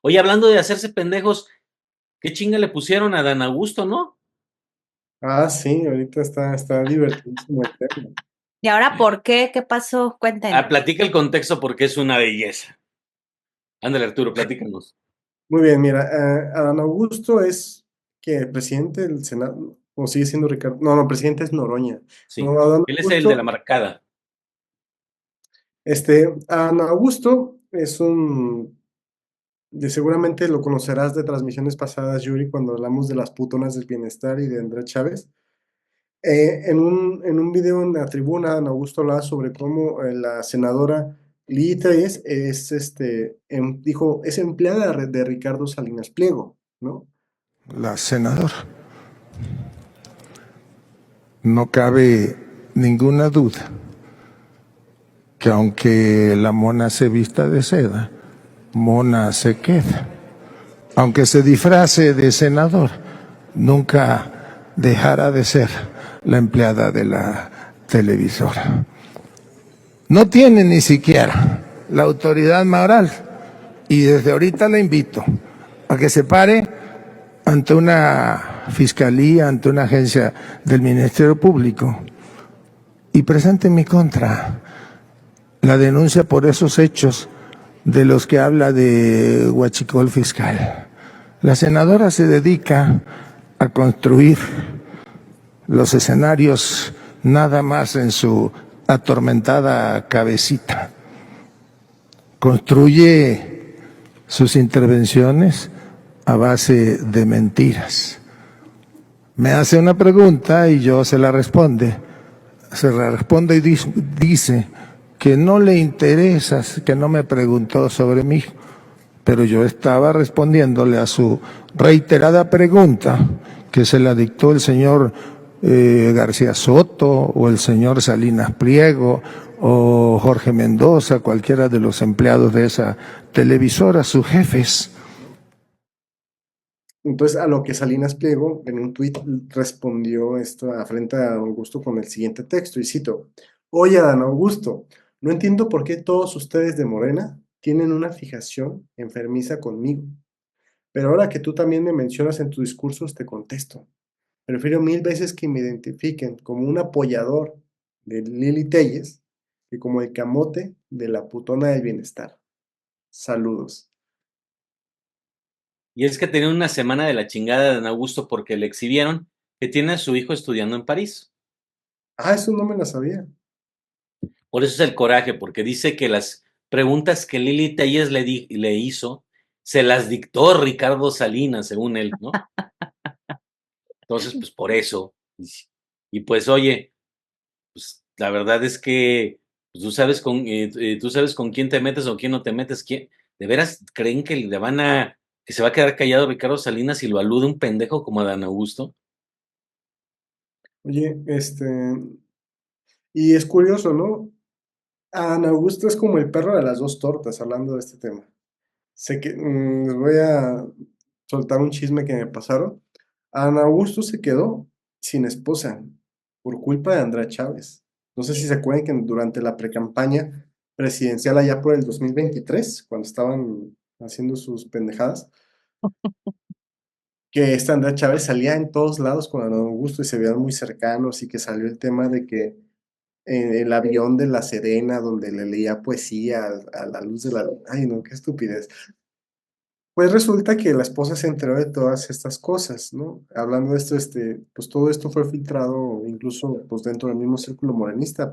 Oye, hablando de hacerse pendejos, ¿qué chinga le pusieron a Dan Augusto, no? Ah, sí, ahorita está divertidísimo el tema. ¿Y ahora por qué? ¿Qué pasó? Cuéntenos. Platica el contexto porque es una belleza. Ándale, Arturo, platícanos. Muy bien, mira, Adán Augusto es que el presidente del Senado, o sigue siendo Ricardo, no, presidente es Noroña. Sí, No, Adán él es el de la Augusto, marcada. Adán Augusto es seguramente lo conocerás de transmisiones pasadas, Yuri, cuando hablamos de las putonas del bienestar y de Andrés Chávez. En un video en la tribuna, Adán Augusto hablaba sobre cómo la senadora Lili Telles dijo, es empleada de Ricardo Salinas Pliego, ¿no? La senadora. No cabe ninguna duda que aunque la mona se vista de seda, mona se queda. Aunque se disfrace de senador, nunca dejará de ser la empleada de la televisora. No tiene ni siquiera la autoridad moral y desde ahorita la invito a que se pare ante una fiscalía, ante una agencia del Ministerio Público y presente en mi contra la denuncia por esos hechos de los que habla de huachicol fiscal. La senadora se dedica a construir los escenarios nada más en su atormentada cabecita. Construye sus intervenciones a base de mentiras. Me hace una pregunta y yo se la responde y dice que no le interesa, que no me preguntó sobre mí, pero yo estaba respondiéndole a su reiterada pregunta que se la dictó el señor García Soto o el señor Salinas Pliego o Jorge Mendoza, cualquiera de los empleados de esa televisora, sus jefes. Entonces, a lo que Salinas Pliego en un tuit respondió esto frente a Augusto con el siguiente texto, y cito, oye, Adán Augusto, no entiendo por qué todos ustedes de Morena tienen una fijación enfermiza conmigo, pero ahora que tú también me mencionas en tus discursos, te contesto. Prefiero mil veces que me identifiquen como un apoyador de Lili Telles que como el camote de la putona del bienestar. Saludos. Y es que tenía una semana de la chingada de Dan Augusto porque le exhibieron que tiene a su hijo estudiando en París. Ah, eso no me la sabía. Por eso es el coraje, porque dice que las preguntas que Lili Telles le hizo se las dictó Ricardo Salinas, según él, ¿no? Entonces, pues por eso. Y pues, oye, pues la verdad es que pues, tú sabes con quién te metes o quién no te metes. ¿De veras creen que que se va a quedar callado Ricardo Salinas y lo alude un pendejo como Adán Augusto? Oye, y es curioso, ¿no? Ana Augusto es como el perro de las dos tortas, hablando de este tema. Les voy a soltar un chisme que me pasaron. Ana Augusto se quedó sin esposa por culpa de Andrea Chávez. No sé si se acuerdan que durante la precampaña presidencial allá por el 2023, cuando estaban haciendo sus pendejadas, que esta Andrea Chávez salía en todos lados con Ana Augusto y se veían muy cercanos y que salió el tema de que en el avión de La Serena, donde le leía poesía a la luz de la luna. Ay, no, qué estupidez. Pues resulta que la esposa se enteró de todas estas cosas, ¿no? Hablando de esto, pues todo esto fue filtrado incluso pues dentro del mismo círculo morenista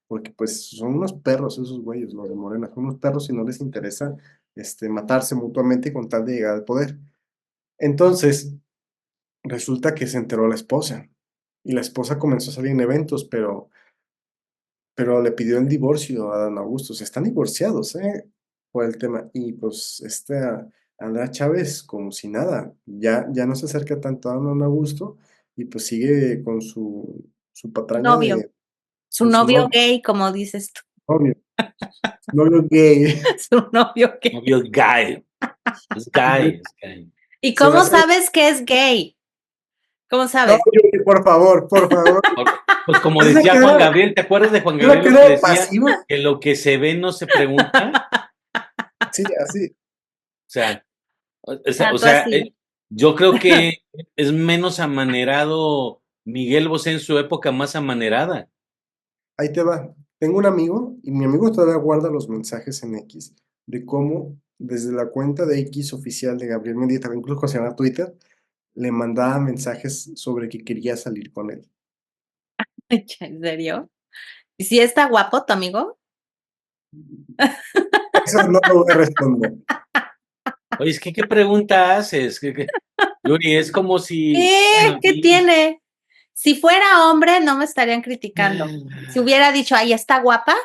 porque pues son unos perros esos güeyes, los de Morena, son unos perros y no les interesa, matarse mutuamente con tal de llegar al poder. Entonces, resulta que se enteró la esposa y la esposa comenzó a salir en eventos, pero le pidió el divorcio a Dan Augusto. Se están divorciados, por el tema. Y pues Andrea Chávez, como si nada, ya no se acerca tanto a Dan Augusto y pues sigue con su patraña Novio, su con su novio novio, gay, como dices tú. novio, novio gay. Su novio gay. Obvio, gay. Es gay, es gay. ¿Y Se va a cómo hacer. sabes que es gay? ¿Cómo No, sabes? Yuri, por favor, por favor. Pues como Es la decía Juan cara, Gabriel, ¿te acuerdas de Juan es la Gabriel lo que cara de decía? pasivo. Que lo que se ve no se pregunta. Sí, así. O sea, Tanto O sea, así. yo creo que es menos amanerado Miguel Bosé en su época más amanerada. Ahí te va. Tengo un amigo y mi amigo todavía guarda los mensajes en X de cómo desde la cuenta de X oficial de Gabriel Mendieta, incluso cuando se llama Twitter, le mandaba mensajes sobre que quería salir con él. ¿En serio? ¿Y si está guapo tu amigo? Eso no lo voy a responder. Oye, es que, ¿qué pregunta haces? Yuri, es como si, ¿Qué? bueno, ¿Qué tiene? Si fuera hombre, no me estarían criticando. Si hubiera dicho, ay, está guapa,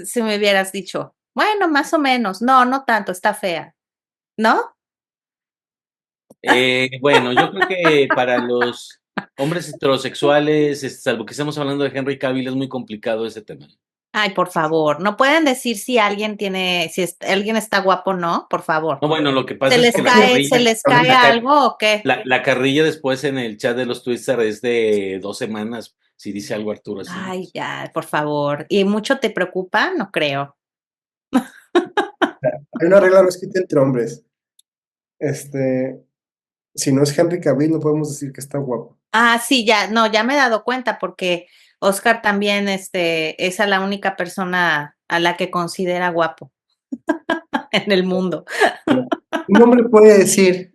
si me hubieras dicho, bueno, más o menos. No, no tanto, está fea. ¿No? Bueno, yo creo que para los hombres heterosexuales, salvo que estemos hablando de Henry Cavill, es muy complicado ese tema. Ay, por favor, no pueden decir si alguien tiene, alguien está guapo o no, por favor. No, bueno, lo que pasa ¿Se es les que cae, se les cae algo o qué? la carrilla después en el chat de los Twitter es de 2 semanas, si dice algo Arturo así. Ay, ya, por favor. ¿Y mucho te preocupa? No creo. Hay una regla no escrita entre hombres. Si no es Henry Cavill, no podemos decir que está guapo. Ah, sí, ya, no, ya me he dado cuenta porque Oscar también, es a la única persona a la que considera guapo en el mundo. Un hombre puede decir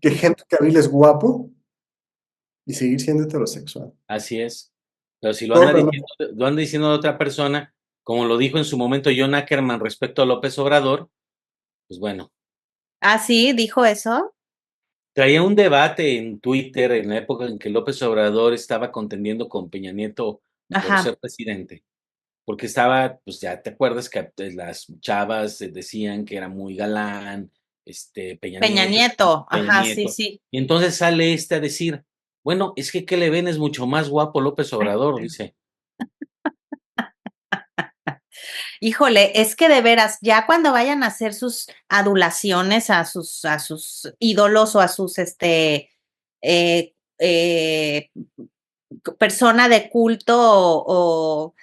que Henry Cavill es guapo y seguir siendo heterosexual. Así es. Pero si No, pero no. lo anda diciendo de otra persona, como lo dijo en su momento John Ackerman respecto a López Obrador, pues bueno, Ah, sí, dijo eso. traía un debate en Twitter en la época en que López Obrador estaba contendiendo con Peña Nieto por Ajá. ser presidente, porque estaba, pues ya te acuerdas que las chavas decían que era muy galán, Peña Peña Nieto, Nieto. Peña Ajá, sí, Nieto, sí. y entonces sale a decir, bueno, es que ¿qué le ven? Es mucho más guapo López Obrador, dice. Híjole, es que de veras, ya cuando vayan a hacer sus adulaciones a sus ídolos o a sus eh, eh, persona de culto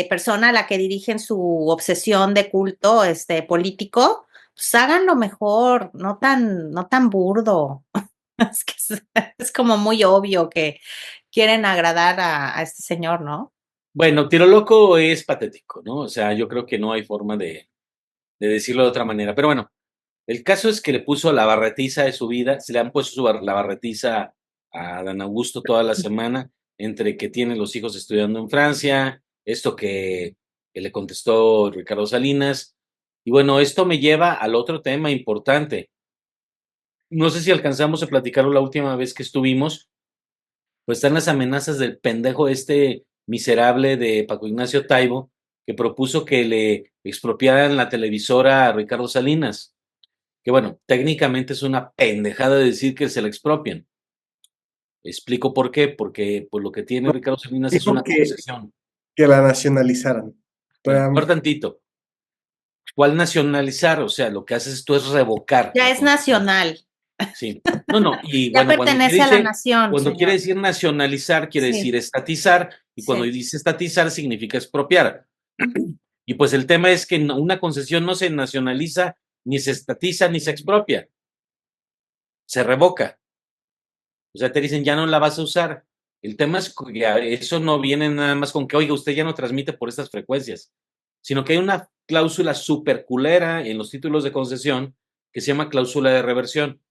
persona a la que dirigen su obsesión de culto político, pues háganlo mejor, no tan burdo. Es que es como muy obvio que quieren agradar a este señor, ¿no? Bueno, Tiro Loco es patético, ¿no? O sea, yo creo que no hay forma de decirlo de otra manera. Pero bueno, el caso es que le puso la barretiza de su vida, se le han puesto la barretiza a Dan Augusto toda la semana, entre que tiene los hijos estudiando en Francia, esto que le contestó Ricardo Salinas. Y bueno, esto me lleva al otro tema importante. No sé si alcanzamos a platicarlo la última vez que estuvimos, pues están las amenazas del pendejo miserable de Paco Ignacio Taibo, que propuso que le expropiaran la televisora a Ricardo Salinas. Que bueno, técnicamente es una pendejada decir que se la expropian. Explico por qué, porque pues lo que tiene Ricardo Salinas es Dijo una concesión. que la nacionalizaran. Bueno, Pero, por tantito. ¿Cuál nacionalizar? O sea, lo que haces tú es revocar Ya la es concesión. nacional, Sí. No, y ya bueno, pertenece a la nación, cuando quiere señor. decir nacionalizar, quiere Sí, decir estatizar, y cuando sí. dice estatizar significa expropiar. Y pues el tema es que una concesión no se nacionaliza, ni se estatiza, ni se expropia. Se revoca. O sea, te dicen, ya no la vas a usar. El tema es que eso no viene nada más con que, oiga, usted ya no transmite por estas frecuencias, sino que hay una cláusula super culera en los títulos de concesión que se llama cláusula de reversión.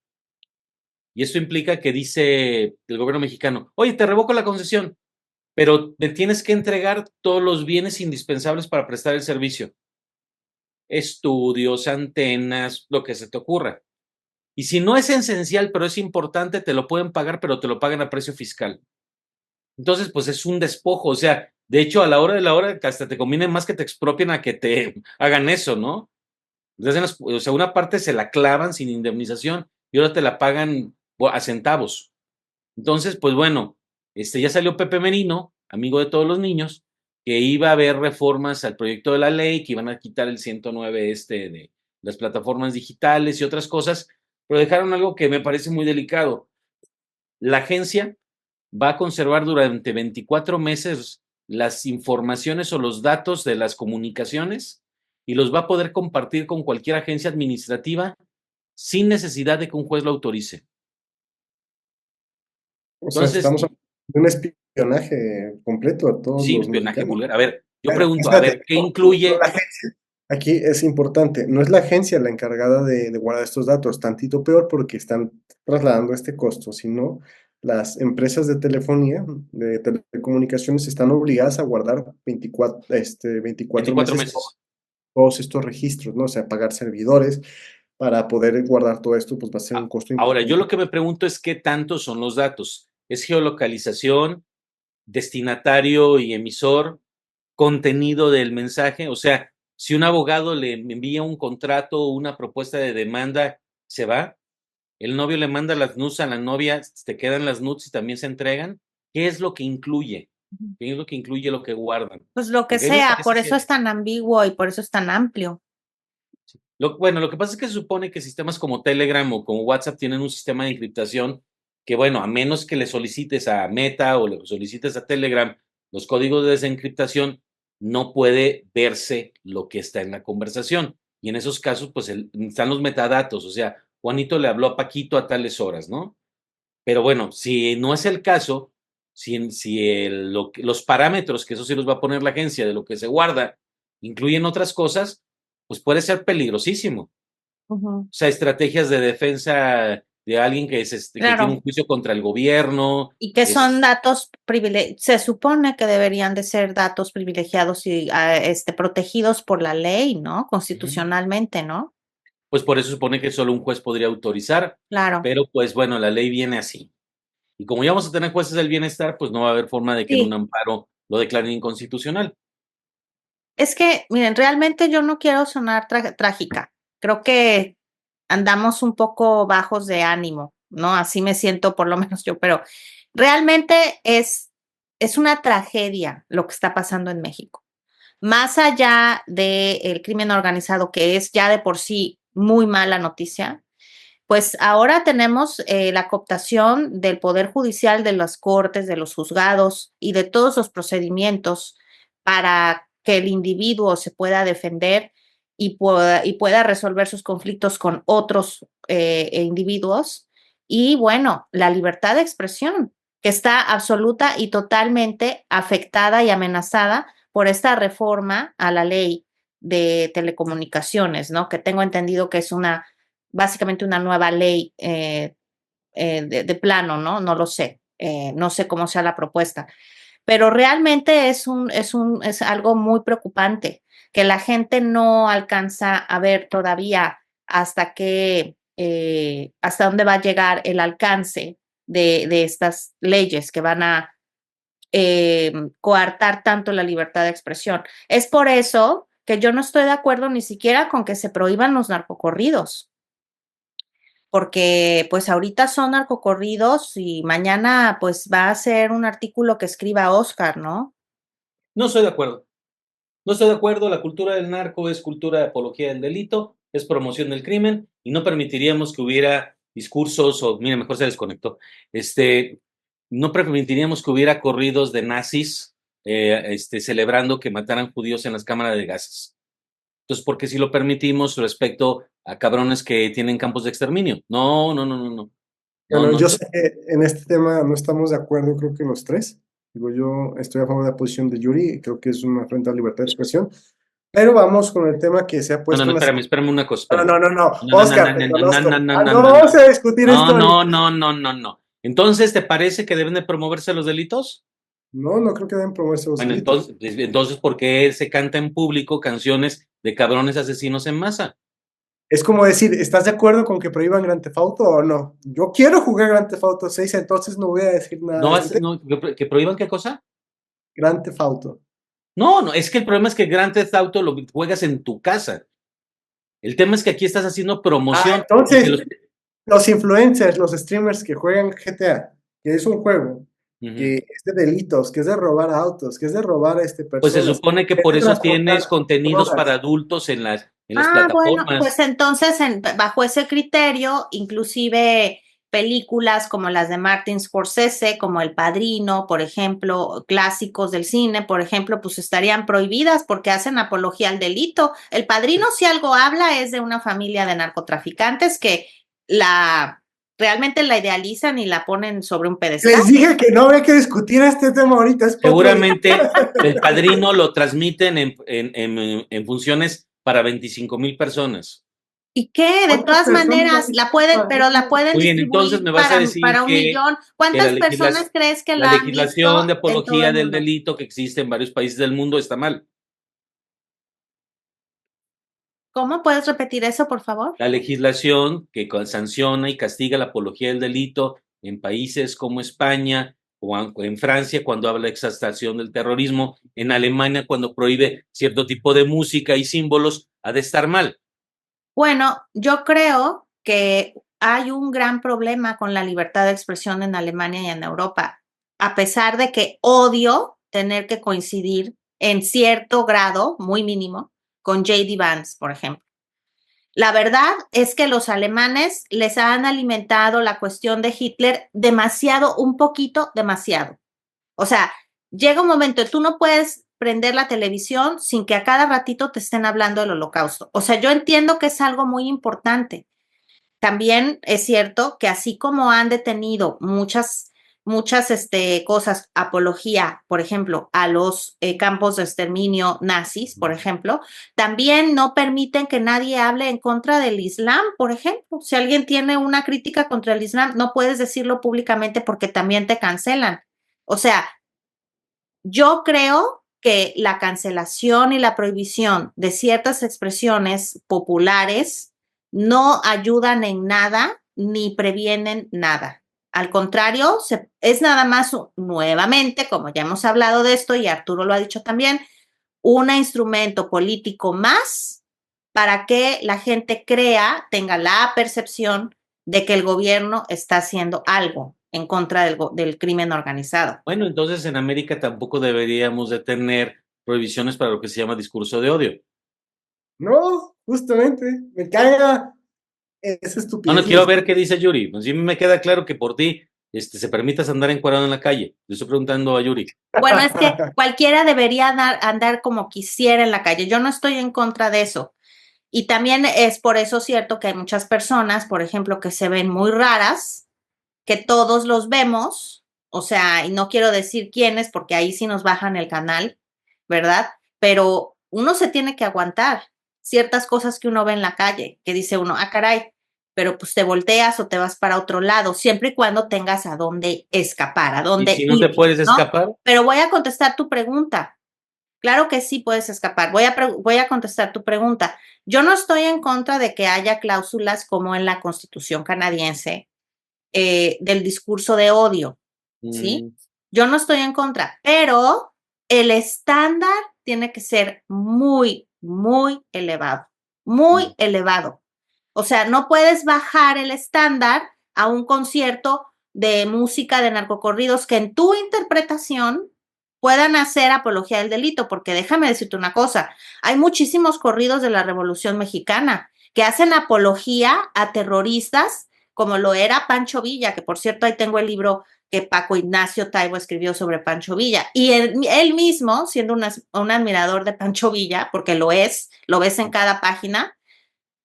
Y esto implica que dice el gobierno mexicano, oye, te revoco la concesión, pero me tienes que entregar todos los bienes indispensables para prestar el servicio. Estudios, antenas, lo que se te ocurra. Y si no es esencial, pero es importante, te lo pueden pagar, pero te lo pagan a precio fiscal. Entonces, pues es un despojo. O sea, de hecho, a la hora de la hora, hasta te conviene más que te expropien a que te hagan eso, ¿no? Entonces, o sea, una parte se la clavan sin indemnización y ahora te la pagan a centavos. Entonces, pues bueno, ya salió Pepe Merino, amigo de todos los niños, que iba a haber reformas al proyecto de la ley, que iban a quitar el 109 de las plataformas digitales y otras cosas, pero dejaron algo que me parece muy delicado. La agencia va a conservar durante 24 meses las informaciones o los datos de las comunicaciones y los va a poder compartir con cualquier agencia administrativa sin necesidad de que un juez lo autorice. O sea, Entonces, estamos hablando de un espionaje completo a todos sí, los espionaje mexicanos. vulgar. A ver, yo Pero, pregunto, a espérate, ver, ¿qué no, incluye? la agencia, aquí es importante, no es la agencia la encargada de guardar estos datos, tantito peor porque están trasladando este costo, sino las empresas de telefonía, de telecomunicaciones, están obligadas a guardar 24 24 meses meses. todos estos registros, ¿no? O sea, pagar servidores para poder guardar todo esto, pues va a ser un costo Ahora, yo lo importante. que me pregunto es qué tantos son los datos. ¿Es geolocalización, destinatario y emisor, contenido del mensaje? O sea, si un abogado le envía un contrato o una propuesta de demanda, ¿se va? El novio le manda las nudes a la novia, te quedan las nudes y también se entregan. ¿Qué es lo que incluye? ¿Qué es lo que incluye lo que guardan? Pues lo que Porque a mí me sea, parece por eso que es tan ambiguo y por eso es tan amplio. bueno, lo que pasa es que se supone que sistemas como Telegram o como WhatsApp tienen un sistema de encriptación que, bueno, a menos que le solicites a Meta o le solicites a Telegram los códigos de desencriptación, no puede verse lo que está en la conversación. Y en esos casos, pues están los metadatos, o sea, Juanito le habló a Paquito a tales horas, ¿no? Pero bueno, si no es el caso, los parámetros, que eso sí los va a poner la agencia de lo que se guarda, incluyen otras cosas, pues puede ser peligrosísimo. Ujú. O sea, estrategias de defensa de alguien que que tiene un Claro, juicio contra el gobierno. y que son datos se supone que deberían de ser datos privilegiados y protegidos por la ley, ¿no? Constitucionalmente, ¿no? Pues por eso se supone que solo un juez podría autorizar, Claro, pero pues bueno, la ley viene así. Y como ya vamos a tener jueces del bienestar, pues no va a haber forma de que en un sí. amparo lo declaren inconstitucional. Es que, miren, realmente yo no quiero sonar trágica. Creo que andamos un poco bajos de ánimo, ¿no? Así me siento por lo menos yo, pero realmente es una tragedia lo que está pasando en México. Más allá del crimen organizado, que es ya de por sí muy mala noticia, pues ahora tenemos la cooptación del Poder Judicial, de las cortes, de los juzgados y de todos los procedimientos para que el individuo se pueda defender y pueda resolver sus conflictos con otros individuos. Y bueno, la libertad de expresión, que está absoluta y totalmente afectada y amenazada por esta reforma a la ley de telecomunicaciones, ¿no? Que tengo entendido que es básicamente una nueva ley de plano, ¿no? No lo sé, no sé cómo sea la propuesta, pero realmente es algo muy preocupante que la gente no alcanza a ver todavía hasta dónde va a llegar el alcance de estas leyes que van a coartar tanto la libertad de expresión. Es por eso que yo no estoy de acuerdo ni siquiera con que se prohíban los narcocorridos, porque pues ahorita son narcocorridos y mañana pues va a ser un artículo que escriba Oscar, ¿no? No estoy de acuerdo. No estoy de acuerdo, la cultura del narco es cultura de apología del delito, es promoción del crimen y no permitiríamos que hubiera discursos o, mira, mejor se desconectó, no permitiríamos que hubiera corridos de nazis celebrando que mataran judíos en las cámaras de gases. Entonces, ¿por qué si lo permitimos respecto a cabrones que tienen campos de exterminio? No, no, no, no, no. No, Bueno, no. yo sé que en este tema no estamos de acuerdo, creo que los tres. Digo, yo estoy a favor de la posición de Yuri, creo que es una afrenta a la libertad de expresión, pero vamos con el tema que se ha No, no, puesto no, en la espérame, semana. espérame una cosa, No, espérame. no, no, no, No, no, no, Oscar, no, te no, no, conozco. no, no, Ah, no, no no, vamos a discutir no, esto no, ahorita. no, no, no, no. Entonces, ¿te parece que deben de promoverse los delitos? No, no creo que deben promoverse los Bueno, delitos. entonces, ¿por qué se canta en público canciones de cabrones asesinos en masa? Es como decir, ¿estás de acuerdo con que prohíban Grand Theft Auto o no? Yo quiero jugar Grand Theft Auto 6, entonces no voy a decir nada ¿No de este vas, tema. no, que prohíban qué cosa? Grand Theft Auto. No, no, es que el problema es que Grand Theft Auto lo juegas en tu casa. El tema es que aquí estás haciendo Ah, promoción y que entonces, los influencers, los streamers que juegan GTA, que es un juego Ujú. que es de delitos, que es de robar autos, que es de robar Pues se personas, supone que que es por de eso transportar tienes contenidos para drogas. adultos en las Ah, bueno, pues plataformas. entonces bajo ese criterio, inclusive películas como las de Martin Scorsese, como El Padrino, por ejemplo, clásicos del cine, por ejemplo, pues estarían prohibidas porque hacen apología al delito. El Padrino, si algo habla, es de una familia de narcotraficantes que realmente la idealizan y la ponen sobre un pedestal. Les dije que no había que discutir este tema ahorita. Es Seguramente El Padrino lo transmiten en funciones para 25,000 personas. ¿Y qué? De todas maneras, la pueden Muy bien, entonces distribuir me vas a decir para 1,000,000. ¿Cuántas personas crees que la la han legislación de visto en todo apología el del mundo? delito que existe en varios países del mundo está mal? ¿Cómo puedes repetir eso, por favor? La legislación que sanciona y castiga la apología del delito en países como España o en Francia cuando habla de exaltación del terrorismo, en Alemania cuando prohíbe cierto tipo de música y símbolos, ha de estar mal. Bueno, yo creo que hay un gran problema con la libertad de expresión en Alemania y en Europa, a pesar de que odio tener que coincidir en cierto grado, muy mínimo, con J.D. Vance, por ejemplo. La verdad es que los alemanes les han alimentado la cuestión de Hitler demasiado, un poquito demasiado. O sea, llega un momento, tú no puedes prender la televisión sin que a cada ratito te estén hablando del holocausto. O sea, yo entiendo que es algo muy importante. También es cierto que así como han detenido muchas cosas, apología, por ejemplo, a los campos de exterminio nazis, por ejemplo, también no permiten que nadie hable en contra del Islam, por ejemplo. Si alguien tiene una crítica contra el Islam, no puedes decirlo públicamente porque también te cancelan. O sea, yo creo que la cancelación y la prohibición de ciertas expresiones populares no ayudan en nada ni previenen nada. Al contrario, es nada más nuevamente, como ya hemos hablado de esto y Arturo lo ha dicho también, un instrumento político más para que la gente tenga la percepción de que el gobierno está haciendo algo en contra del crimen organizado. Bueno, entonces en América tampoco deberíamos de tener prohibiciones para lo que se llama discurso de odio. No, justamente, me caga esa estupidez. No quiero ver qué dice Yuri. Pues sí me queda claro que por ti se permitas andar encuadrado en la calle. Le estoy preguntando a Yuri. Bueno, es que cualquiera debería andar como quisiera en la calle. Yo no estoy en contra de eso. Y también es por eso cierto que hay muchas personas, por ejemplo, que se ven muy raras, que todos los vemos, o sea, y no quiero decir quiénes, porque ahí sí nos bajan el canal, ¿verdad? Pero uno se tiene que aguantar ciertas cosas que uno ve en la calle, que dice uno, ah, caray, pero pues te volteas o te vas para otro lado, siempre y cuando tengas a dónde escapar, a dónde ¿Y si no ir, te puedes ¿no? escapar? Pero voy a contestar tu pregunta. Claro que sí puedes escapar. Voy a contestar tu pregunta. Yo no estoy en contra de que haya cláusulas como en la Constitución canadiense del discurso de odio, ¿sí? Yo no estoy en contra, pero el estándar tiene que ser muy, muy elevado, muy elevado. O sea, no puedes bajar el estándar a un concierto de música de narcocorridos que en tu interpretación puedan hacer apología del delito, porque déjame decirte una cosa, hay muchísimos corridos de la Revolución Mexicana que hacen apología a terroristas, como lo era Pancho Villa, que por cierto ahí tengo el libro que Paco Ignacio Taibo escribió sobre Pancho Villa, y él mismo, siendo un admirador de Pancho Villa, porque lo ves en cada página,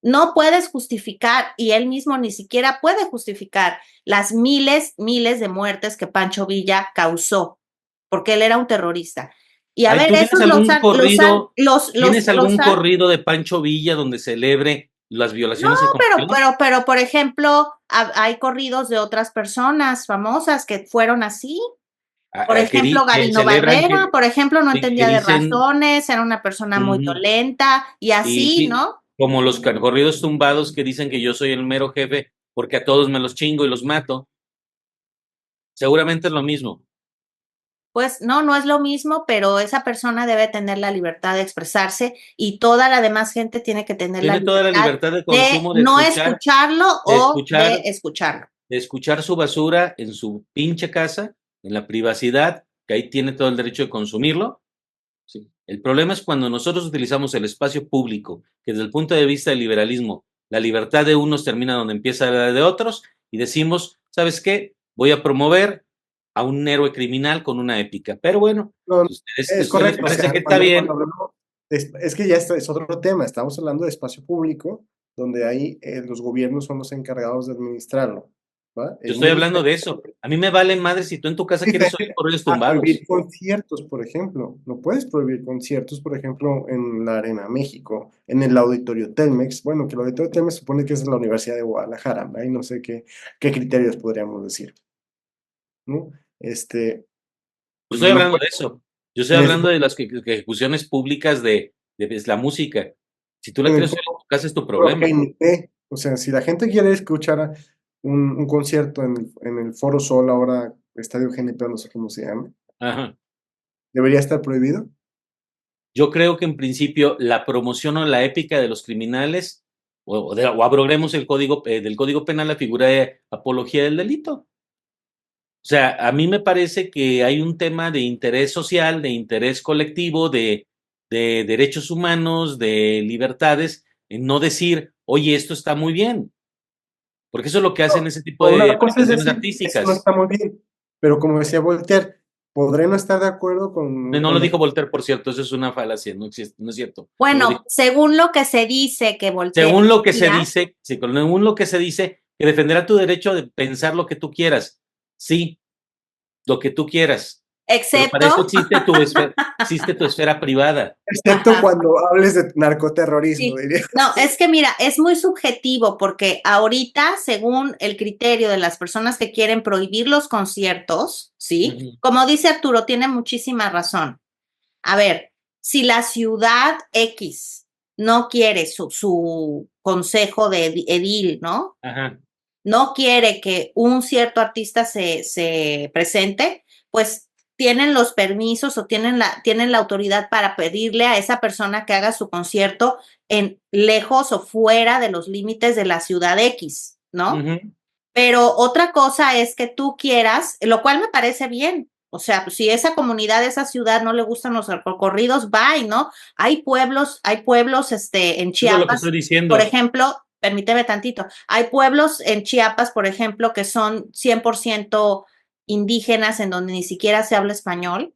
no puedes justificar, y él mismo ni siquiera puede justificar las miles de muertes que Pancho Villa causó, porque él era un terrorista. Y a ver, ¿Tienes algún han... corrido de Pancho Villa donde celebre las violaciones? No, pero por ejemplo, hay corridos de otras personas famosas que fueron así. Por ejemplo, Gabino Barrera, por ejemplo, no entendía de razones, era una persona muy violenta y así, ¿no? Como los corridos tumbados que dicen que yo soy el mero jefe porque a todos me los chingo y los mato. Seguramente es lo mismo. Pues no es lo mismo, pero esa persona debe tener la libertad de expresarse y toda la demás gente tiene que tener Tiene toda la libertad de consumo, de no escucharlo o de escucharlo. De escuchar su basura en su pinche casa, en la privacidad, que ahí tiene todo el derecho de consumirlo. Sí. El problema es cuando nosotros utilizamos el espacio público, que desde el punto de vista del liberalismo, la libertad de unos termina donde empieza la de otros, y decimos, ¿sabes qué? Voy a promover a un héroe criminal con una épica. Pero bueno, No, si ustedes, es si ustedes les correcto, o parece sea, que está cuando bien, hablamos, es que ya esto es otro tema, estamos hablando de espacio público, donde ahí los gobiernos son los encargados de administrarlo, ¿va? yo Es estoy muy hablando de diferente. eso. A mí me vale madre si tú en tu casa quieres oír Diferente corridos a tumbados. prohibir conciertos, por ejemplo. No puedes prohibir conciertos, por ejemplo, en la Arena México, en el Auditorio Telmex. Bueno, que el Auditorio Telmex supone que es la Universidad de Guadalajara, ahí no sé qué criterios podríamos decir, ¿no? Yo estoy No hablando puedes, de eso. Yo estoy en el, hablando de las ejecuciones públicas de la música. Si tú la en el quieres oír en tu casa es tu problema. KNP. O sea, si la gente quiere escuchar un concierto en el Foro Sol, ahora Estadio GNP, no sé cómo se llama, Ajá. ¿debería estar prohibido? Yo creo que en principio la promoción o la épica de los criminales, o abrogemos el código del Código Penal la figura de apología del delito. O sea, a mí me parece que hay un tema de interés social, de interés colectivo, de derechos humanos, de libertades, en no decir, oye, esto está muy bien, porque eso es lo que hacen ese tipo Una de cosa es pretensiones decir, eso no artísticas. está muy bien, pero como decía Voltaire, podré no estar de acuerdo No lo con dijo Voltaire, por cierto, eso es una falacia, no existe, no es cierto. No lo Bueno, dijo. según lo que se dice que Voltaire Según lo que se decía, dice, sí, según lo que se dice, que defenderá tu derecho de pensar lo que tú quieras. Sí, lo que tú quieras. Pero para eso excepto, existe tu esfera privada. excepto cuando hables de narcoterrorismo, sí. diría. No, es que mira, es muy subjetivo porque ahorita, según el criterio de las personas que quieren prohibir los conciertos, ¿sí? Ujú, Como dice Arturo, tiene muchísima razón. A ver, si la ciudad X no quiere su consejo de edil, ¿no? ajá. No quiere que un cierto artista se presente, pues tienen los permisos o tienen la autoridad para pedirle a esa persona que haga su concierto en lejos o fuera de los límites de la ciudad X, ¿no? Ujú. Pero otra cosa es que tú quieras, lo cual me parece bien. O sea, pues, si esa comunidad, esa ciudad no le gustan los recorridos, bye, ¿no? Hay pueblos, en Eso es lo que estoy Chiapas, por diciendo. ejemplo, permíteme tantito, hay pueblos en Chiapas, por ejemplo, que son 100% indígenas, en donde ni siquiera se habla español,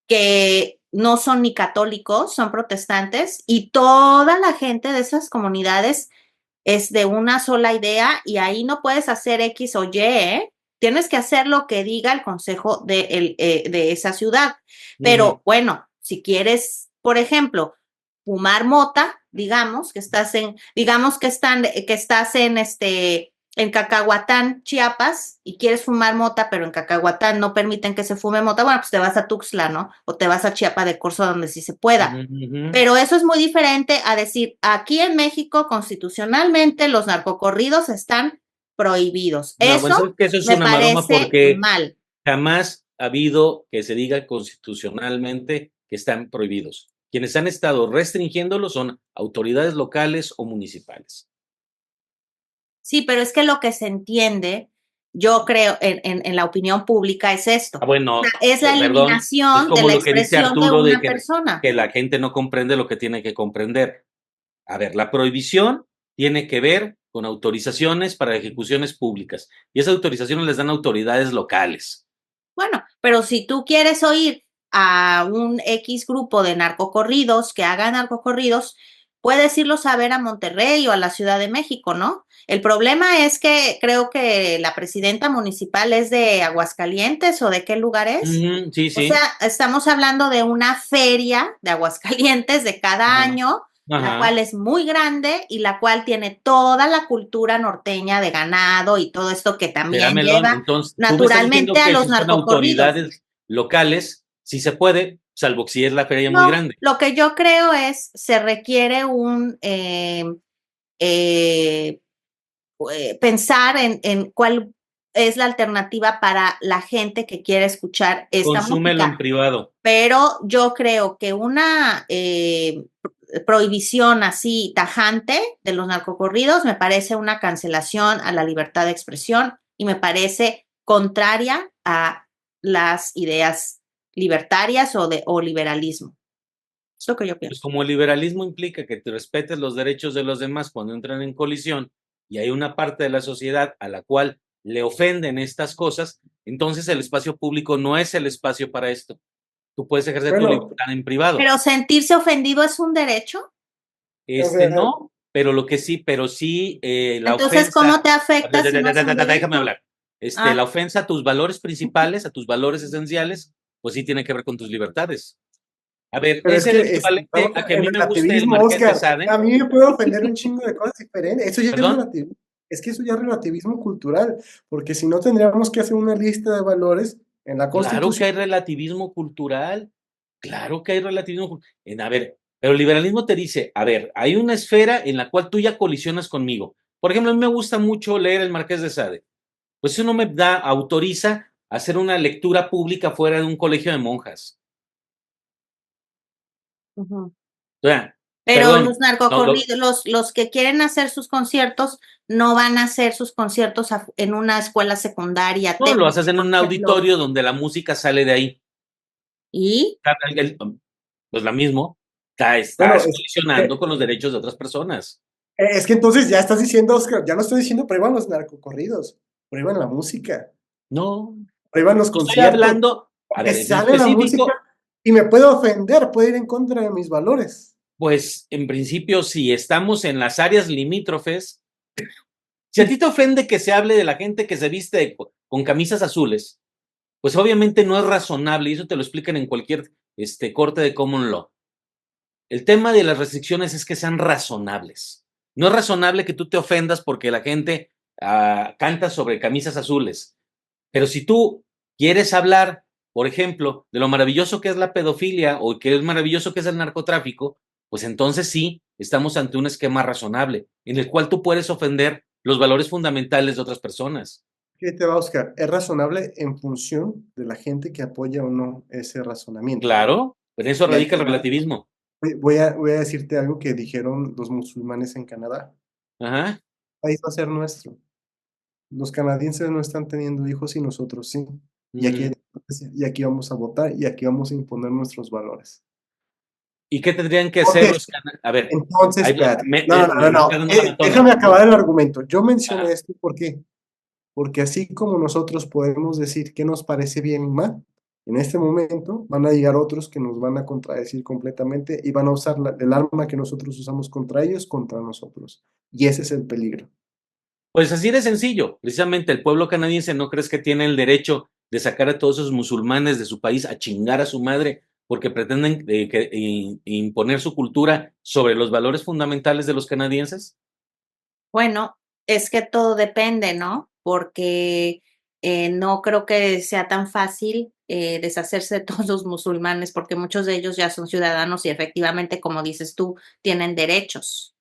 que no son ni católicos, son protestantes, y toda la gente de esas comunidades es de una sola idea y ahí no puedes hacer X o Y, ¿eh? Tienes que hacer lo que diga el consejo de esa ciudad. Ujú, Pero bueno, si quieres, por ejemplo, fumar mota, digamos que estás en Cacahuatán, Chiapas, y quieres fumar mota, pero en Cacahuatán no permiten que se fume mota, bueno, pues te vas a Tuxtla, ¿no? O te vas a Chiapa de Corzo donde sí se pueda. ujú, ujú. Pero eso es muy diferente a decir, aquí en México constitucionalmente los narcocorridos están prohibidos. No, bueno, Eso sabes que eso es me una maroma parece porque mal. jamás ha habido que se diga constitucionalmente que están prohibidos. Quienes han estado restringiéndolos son autoridades locales o municipales. Sí, pero es que lo que se entiende, yo creo, en la opinión pública es esto. Ah, O sea, bueno, es la perdón, es eliminación de como la lo que dice expresión de Arturo de una persona. que la gente no comprende lo que tiene que comprender. A ver, la prohibición tiene que ver con autorizaciones para ejecuciones públicas y esas autorizaciones les dan autoridades locales. Bueno, pero si tú quieres oír a un X grupo de narcocorridos que hagan narcocorridos, puedes irlos a ver a Monterrey o a la Ciudad de México, ¿no? El problema es que creo que la presidenta municipal es de Aguascalientes o de qué lugar es. Ujú, sí, O sea, sí. estamos hablando de una feria de Aguascalientes de cada Ajá, año, la ajá. cual es muy grande y la cual tiene toda la cultura norteña de ganado y todo esto que también Espéramelo, lleva entonces, tú me estás naturalmente diciendo a que los si son narcocorridos. autoridades locales, sí se puede, salvo si es la feria muy No, grande. lo que yo creo es, se requiere eh, pensar en cuál es la alternativa para la gente que quiere escuchar esta Consúmelo en música. privado. Pero yo creo que una prohibición así tajante de los narcocorridos me parece una cancelación a la libertad de expresión y me parece contraria a las ideas libertarias o liberalismo. Es lo que yo Pues pienso. como el liberalismo implica que te respetes los derechos de los demás cuando entran en colisión, y hay una parte de la sociedad a la cual le ofenden estas cosas, entonces el espacio público no es el espacio para esto. Tú puedes ejercer tu libertad en privado. Pero sentirse ofendido es un derecho. No, pero sí, la Entonces, ofensa. ¿cómo te afecta si no es un Déjame derecho? hablar. La ofensa a tus valores principales, a tus valores esenciales, pues sí tiene que ver con tus libertades. A ver, Pero es el equivalente a que a mí me guste el relativismo, Marqués de Oscar. Sade. A mí me puede ofender un chingo de cosas diferentes. Eso ya es ¿Perdón? relativismo. Es que eso ya es relativismo cultural, porque si no tendríamos que hacer una lista de valores en la Claro que Constitución. hay relativismo cultural. Claro que hay relativismo. A ver, pero el liberalismo te dice, a ver, hay una esfera en la cual tú ya colisionas conmigo. Por ejemplo, a mí me gusta mucho leer el Marqués de Sade. Pues eso no me autoriza a hacer una lectura pública fuera de un colegio de monjas. Ujú. O sea, Pero perdón, los narcocorridos, los que quieren hacer sus conciertos, no van a hacer sus conciertos en una escuela secundaria. no, lo haces en por un ejemplo. auditorio donde la música sale de ahí. ¿Y? Pues la mismo. Estás colisionando con los derechos de otras personas. Es que entonces ya estás diciendo, Oscar, ya no estoy diciendo prohíban los narcocorridos, prohíban la música, No, prohíban los estoy conciertos. hablando, a Porque ver, en sale la específico, música y me puede ofender, puede ir en contra de mis valores. pues en principio, si estamos en las áreas limítrofes, si a ti te ofende que se hable de la gente que se viste con camisas azules, pues obviamente no es razonable, y eso te lo explican en cualquier corte de common law. El tema de las restricciones es que sean razonables. No es razonable que tú te ofendas porque la gente canta sobre camisas azules. Pero si tú quieres hablar, por ejemplo, de lo maravilloso que es la pedofilia o que es maravilloso que es el narcotráfico, pues entonces sí, estamos ante un esquema razonable en el cual tú puedes ofender los valores fundamentales de otras personas. ¿Qué te va, Oscar? Es razonable en función de la gente que apoya o no ese razonamiento. Claro, en eso Y ahí radica el te va. relativismo. Voy a decirte algo que dijeron los musulmanes en Canadá. Ajá. El país va a ser nuestro. Los canadienses no están teniendo hijos y nosotros sí. Y aquí vamos a votar y aquí vamos a imponer nuestros valores. ¿Y qué tendrían que hacer los canadienses? A ver, Entonces, ahí espérate. me No. estás dando la maratona. Déjame acabar el argumento. Yo mencioné Ajá. esto, ¿por qué? Porque así como nosotros podemos decir qué nos parece bien y mal, en este momento van a llegar otros que nos van a contradecir completamente y van a usar el arma que nosotros usamos contra ellos, contra nosotros. Y ese es el peligro. Pues así de sencillo. Precisamente el pueblo canadiense, ¿no crees que tiene el derecho de sacar a todos esos musulmanes de su país a chingar a su madre porque pretenden imponer su cultura sobre los valores fundamentales de los canadienses? Bueno, es que todo depende, ¿no? Porque no creo que sea tan fácil deshacerse de todos los musulmanes, porque muchos de ellos ya son ciudadanos y efectivamente, como dices tú, tienen derechos.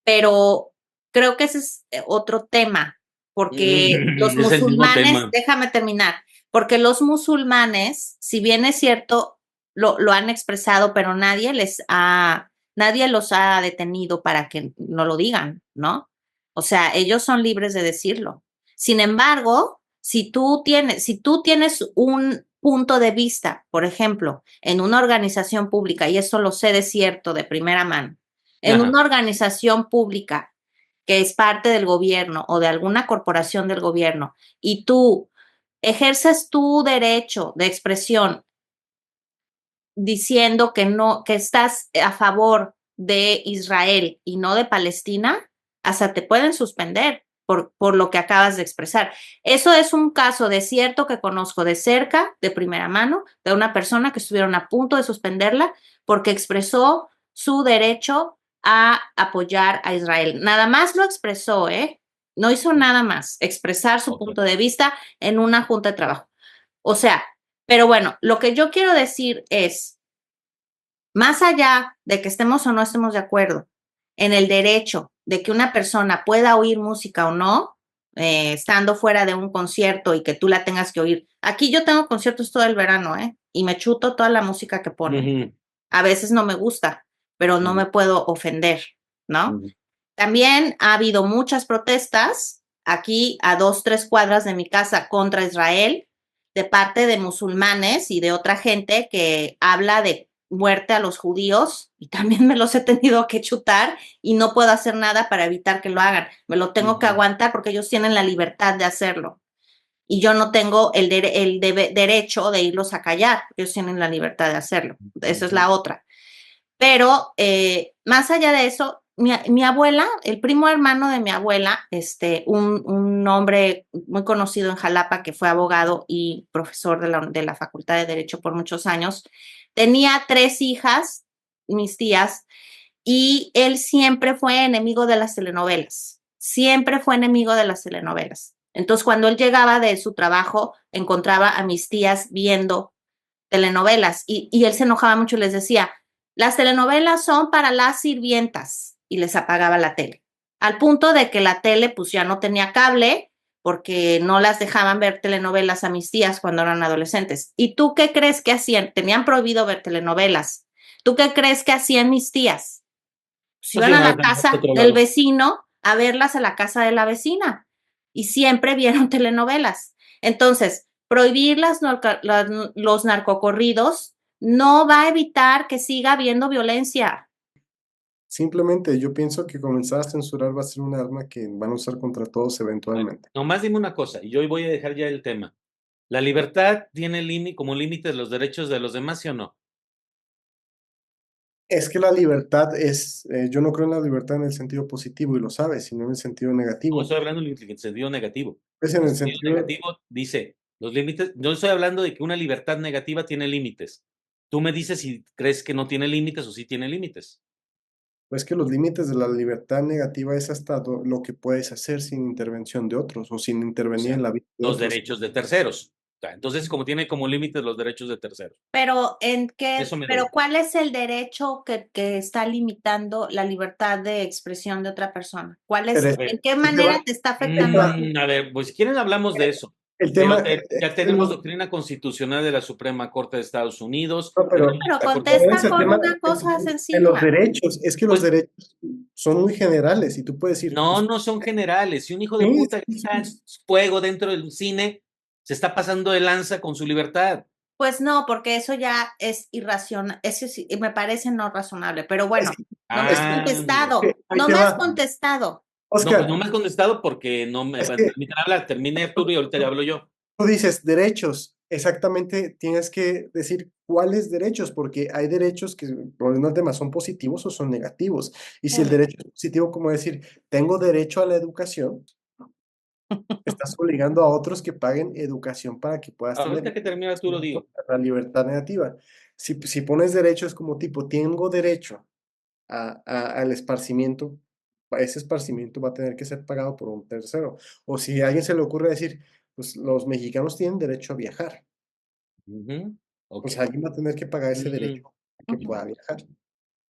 Pero creo que ese es otro tema, porque los Es el mismo musulmanes, tema. déjame terminar, porque los musulmanes, si bien es cierto, lo han expresado, pero nadie los ha detenido para que no lo digan, ¿no? O sea, ellos son libres de decirlo. Sin embargo, si tú tienes un punto de vista, por ejemplo, en una organización pública, y eso lo sé de cierto, de primera mano, en Ajá. una organización pública que es parte del gobierno o de alguna corporación del gobierno y tú ejerces tu derecho de expresión diciendo que estás a favor de Israel y no de Palestina, hasta te pueden suspender por lo que acabas de expresar. Eso es un caso de cierto que conozco de cerca, de primera mano, de una persona que estuvieron a punto de suspenderla porque expresó su derecho a apoyar a Israel. Nada más lo expresó, ¿eh? No hizo nada más, expresar su punto de vista en una junta de trabajo. O sea, pero bueno, lo que yo quiero decir es, más allá de que estemos o no estemos de acuerdo en el derecho de que una persona pueda oír música o no, estando fuera de un concierto y que tú la tengas que oír. Aquí yo tengo conciertos todo el verano, y me chuto toda la música que ponen. A veces no me gusta, pero no me puedo ofender, ¿no? También ha habido muchas protestas aquí a 2-3 cuadras de mi casa contra Israel de parte de musulmanes y de otra gente que habla de muerte a los judíos y también me los he tenido que chutar y no puedo hacer nada para evitar que lo hagan. Me lo tengo que aguantar porque ellos tienen la libertad de hacerlo y yo no tengo el derecho de irlos a callar. Ellos tienen la libertad de hacerlo. Esa es la otra. Pero más allá de eso, mi abuela, el primo hermano de mi abuela, un hombre muy conocido en Jalapa que fue abogado y profesor de la Facultad de Derecho por muchos años, tenía 3 hijas, mis tías, y él siempre fue enemigo de las telenovelas, siempre fue enemigo de las telenovelas. Entonces, cuando él llegaba de su trabajo, encontraba a mis tías viendo telenovelas y él se enojaba mucho y les decía, las telenovelas son para las sirvientas y les apagaba la tele. Al punto de que la tele pues ya no tenía cable porque no las dejaban ver telenovelas a mis tías cuando eran adolescentes. ¿Y tú qué crees que hacían? Tenían prohibido ver telenovelas. ¿Tú qué crees que hacían mis tías? Pues Pues iban iban a a la ver a casa otro del lado. vecino a verlas a la casa de la vecina y siempre vieron telenovelas. Entonces, prohibir los narcocorridos no va a evitar que siga habiendo violencia. Simplemente yo pienso que comenzar a censurar va a ser un arma que van a usar contra todos Bueno, eventualmente. nomás dime una cosa, y yo voy a dejar ya el tema. ¿La libertad tiene como límites los derechos de los demás, sí o no? Es que la libertad es, yo no creo en la libertad en el sentido positivo y lo sabes, sino en el sentido No negativo. estoy hablando en el sentido negativo. Es en El el sentido sentido, negativo dice, los límites, no estoy hablando de que una libertad negativa tiene límites. Tú me dices si crees que no tiene límites o sí tiene límites. pues que los límites de la libertad negativa es hasta lo que puedes hacer sin intervención de otros o sin O intervenir sea, en la vida de los otros. derechos de terceros. O sea, entonces, como tiene como límites los derechos de terceros. Pero Eso me pero doy. ¿cuál es el derecho que está limitando la libertad de expresión de otra persona? ¿Cuál es, Pero A ver, en qué el tema, manera te está afectando a ti? a ver, pues si quieren hablamos de eso. el Pero tema, ya tenemos doctrina constitucional de la Suprema Corte de Estados Unidos, no, tenemos Pero la Corte pero contesta ese con tema una cosa de los sencilla. derechos, es que los pues derechos son muy generales y tú puedes decir, no, pues, no son generales. Si un hijo de sí, puta sí, grita sí. fuego dentro del cine, se está pasando de lanza con su libertad. Pues no, porque eso ya es irracional, eso sí, me parece no razonable, pero Es bueno, que, no me has Mira. contestado, ahí no te me has va, contestado. No, pues no Oscar, me has contestado porque no me es que permiten hablar. Termine Arturo y ahorita le hablo yo. tú dices derechos, exactamente tienes que decir cuáles derechos, porque hay derechos que, volviendo al tema, son positivos o son negativos. Y si el Sí. derecho es positivo, como decir, tengo derecho a la educación, estás obligando a otros que paguen educación para que puedas tener Ahorita que termine Arturo digo. la libertad negativa. Si pones derechos como tipo, tengo derecho al esparcimiento, ese esparcimiento va a tener que ser pagado por un tercero. O si a alguien se le ocurre decir, pues los mexicanos tienen derecho a viajar, Ujú, ok. pues alguien va a tener que pagar ese Mm, derecho a que pueda viajar.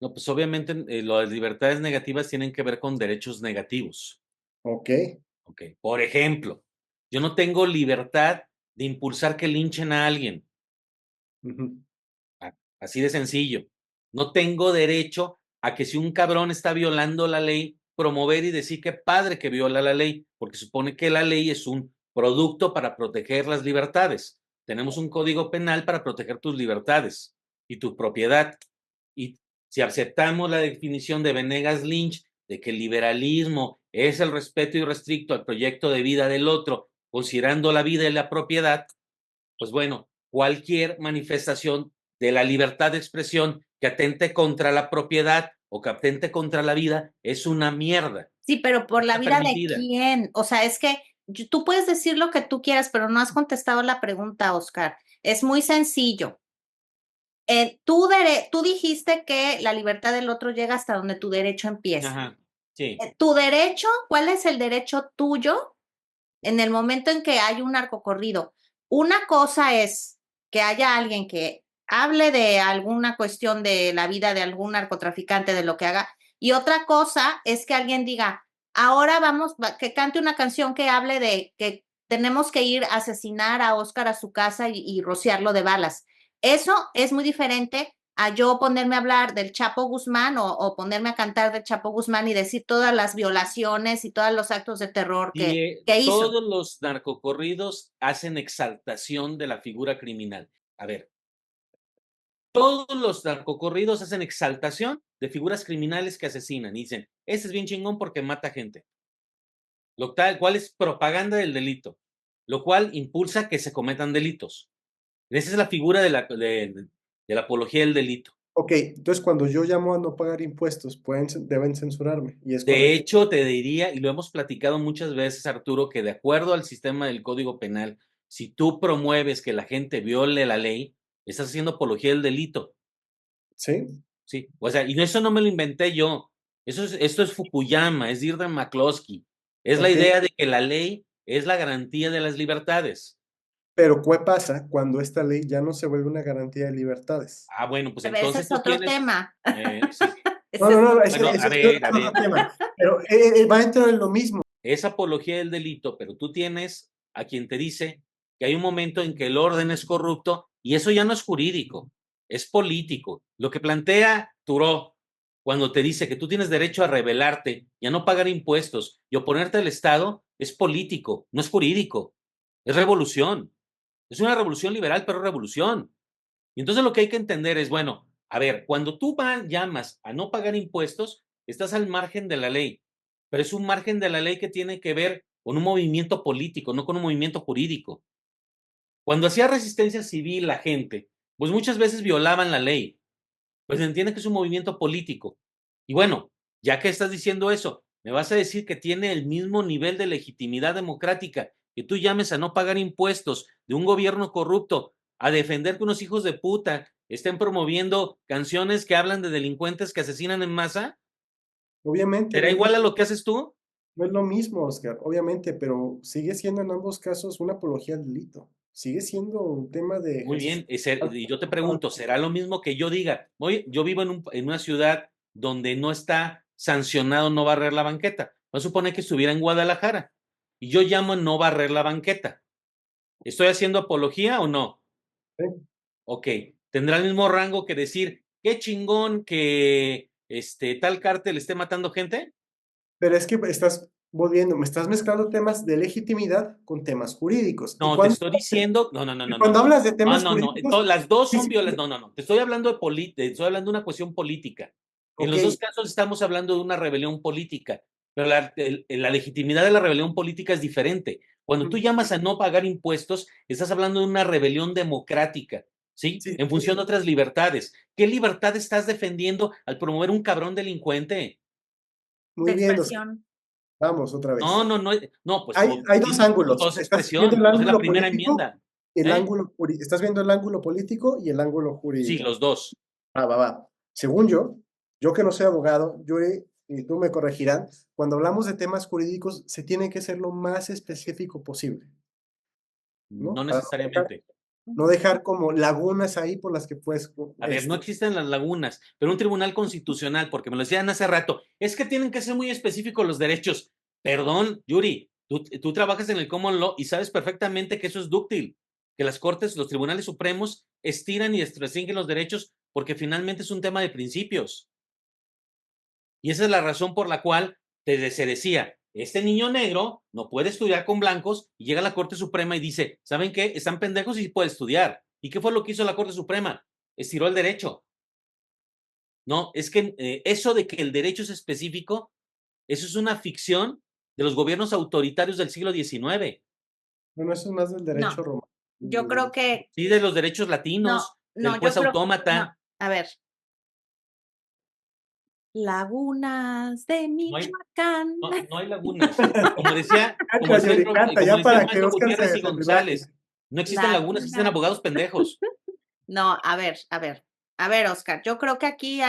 no, pues obviamente las libertades negativas tienen que ver con derechos negativos. Ok. Ok. Por ejemplo, yo no tengo libertad de impulsar que linchen a alguien. Ujú. Así de sencillo. No tengo derecho a que si un cabrón está violando la ley, promover y decir que padre que viola la ley, porque supone que la ley es un producto para proteger las libertades. Tenemos un código penal para proteger tus libertades y tu propiedad. Y si aceptamos la definición de Venegas Lynch de que el liberalismo es el respeto irrestricto al proyecto de vida del otro, considerando la vida y la propiedad, pues bueno, cualquier manifestación de la libertad de expresión que atente contra la propiedad o que atente contra la vida es una mierda. Sí, pero por la Está vida de permitida. quién. O sea, es que tú puedes decir lo que tú quieras, pero no has contestado la pregunta, Oscar. Es muy sencillo. Tú dijiste que la libertad del otro llega hasta donde tu derecho empieza. Ajá, sí. Tu derecho, ¿cuál es el derecho tuyo en el momento en que hay un narcocorrido? Una cosa es que haya alguien que hable de alguna cuestión de la vida de algún narcotraficante, de lo que haga, y otra cosa es que alguien diga, ahora que cante una canción que hable de que tenemos que ir a asesinar a Oscar a su casa y rociarlo de balas. Eso es muy diferente a yo ponerme a hablar del Chapo Guzmán o ponerme a cantar del Chapo Guzmán y decir todas las violaciones y todos los actos de terror Y que hizo. todos los narcocorridos hacen exaltación de la figura criminal. A ver, todos los narcocorridos hacen exaltación de figuras criminales que asesinan y dicen, ese es bien chingón porque mata gente. Lo cual es propaganda del delito, lo cual impulsa que se cometan delitos. Esa es la figura de la apología del delito. Ok, entonces cuando yo llamo a no pagar impuestos, deben censurarme. Y es De correcto. hecho, te diría, y lo hemos platicado muchas veces, Arturo, que de acuerdo al sistema del Código Penal, si tú promueves que la gente viole la ley, estás haciendo apología del delito. ¿Sí? Sí, o sea, y eso no me lo inventé yo. Esto es Fukuyama, es Irving McCloskey. Es la Ok. idea de que la ley es la garantía de las libertades. Pero ¿qué pasa cuando esta ley ya no se vuelve una garantía de libertades? Ah, bueno, pues Pero ese entonces es tú otro tienes, tema. sí. No, Ese no, es no, otro ese, Bueno, ese a es ver, otro tema. Pero va a entrar en lo mismo. es apología del delito, pero tú tienes a quien te dice que hay un momento en que el orden es corrupto y eso ya no es jurídico, es político. Lo que plantea Turó cuando te dice que tú tienes derecho a rebelarte y a no pagar impuestos y oponerte al Estado es político, no es jurídico, es revolución. Es una revolución liberal, pero revolución. Y entonces lo que hay que entender es, bueno, a ver, cuando tú llamas a no pagar impuestos, estás al margen de la ley, pero es un margen de la ley que tiene que ver con un movimiento político, no con un movimiento jurídico. Cuando hacía resistencia civil la gente, pues muchas veces violaban la ley, pues entiende que es un movimiento político. Y bueno, ya que estás diciendo eso, me vas a decir que tiene el mismo nivel de legitimidad democrática que tú llames a no pagar impuestos de un gobierno corrupto, a defender que unos hijos de puta estén promoviendo canciones que hablan de delincuentes que asesinan en masa. Obviamente, ¿Será igual a lo que haces tú? no es lo mismo, Oscar, obviamente, pero sigue siendo en ambos casos una apología al delito. Sigue siendo un tema de Muy ejercicio. bien, y yo te pregunto, ¿será lo mismo que yo diga, oye, yo vivo en una ciudad donde no está sancionado no barrer la banqueta? Vamos a suponer que estuviera en Guadalajara y yo llamo a no barrer la banqueta. ¿Estoy haciendo apología o no? ¿Sí? Ok, tendrá el mismo rango que decir, qué chingón que tal cártel esté matando gente. Pero es que estás volviendo, me estás mezclando temas de legitimidad con temas jurídicos. No, te estoy diciendo, no, no, no, Y no, no, cuando no. hablas de No, temas no, no. jurídicos, Las dos sí, son sí, violas. No, no, no. Te estoy hablando estoy hablando de una cuestión política. En ok, los dos casos estamos hablando de una rebelión política, pero la legitimidad de la rebelión política es diferente. Cuando tú llamas a no pagar impuestos, estás hablando de una rebelión democrática, ¿sí? sí, En función de otras libertades. ¿Qué libertad estás defendiendo al promover un cabrón delincuente? muy de bien, Oscar. expresión. Vamos otra No, vtodo no, no. No, pues Hay dos ángulos. todo es Estás viendo expresión. el Pues es la ángulo primera político enmienda. y el ¿Eh? ángulo estás viendo el ángulo político y el ángulo Sí, jurídico. los dos. Va. Según yo que no soy abogado, y tú me corregirán, cuando hablamos de temas jurídicos se tiene que ser lo más específico posible, No ¿no? Para necesariamente. no dejar como lagunas ahí por las que puedes, A ver, no existen las lagunas, pero un tribunal constitucional, porque me lo decían hace rato, es que tienen que ser muy específicos los derechos. Perdón, Yuri, tú trabajas en el common law y sabes perfectamente que eso es dúctil, que las cortes, los tribunales supremos estiran y restringen los derechos porque finalmente es un tema de principios. Y esa es la razón por la cual se decía, este niño negro no puede estudiar con blancos y llega a la Corte Suprema y dice, ¿saben qué? Están pendejos y sí puede estudiar. ¿Y qué fue lo que hizo la Corte Suprema? Estiró el derecho. No, es que eso de que el derecho es específico, eso es una ficción de los gobiernos autoritarios del siglo XIX. bueno, eso es más del No, derecho romano. yo creo que Sí, de los derechos no, latinos, del no, juez yo creo, no, autómata. a ver, lagunas de No hay, Michoacán. no hay lagunas. Como Canta, decía Yuri, canta, como ya decía el para que maestro Oscar Gutiérrez y se relaje. González, no existen lagunas, existen Lagunas. abogados pendejos. No, a ver, Oscar, yo creo que aquí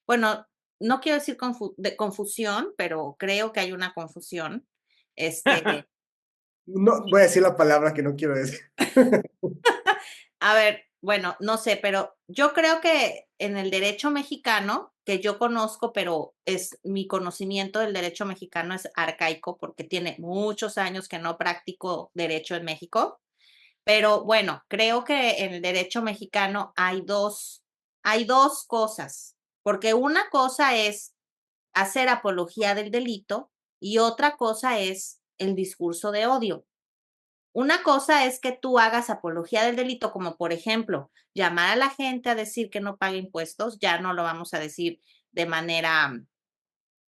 bueno, no quiero decir de confusión, pero creo que hay una confusión. Este, No, voy a decir la palabra que no quiero decir. a ver, bueno, no sé, pero yo creo que en el derecho mexicano, que yo conozco, pero mi conocimiento del derecho mexicano es arcaico porque tiene muchos años que no practico derecho en México. Pero bueno, creo que en el derecho mexicano hay dos cosas, porque una cosa es hacer apología del delito y otra cosa es el discurso de odio. Una cosa es que tú hagas apología del delito, como por ejemplo, llamar a la gente a decir que no pague impuestos, ya no lo vamos a decir de manera,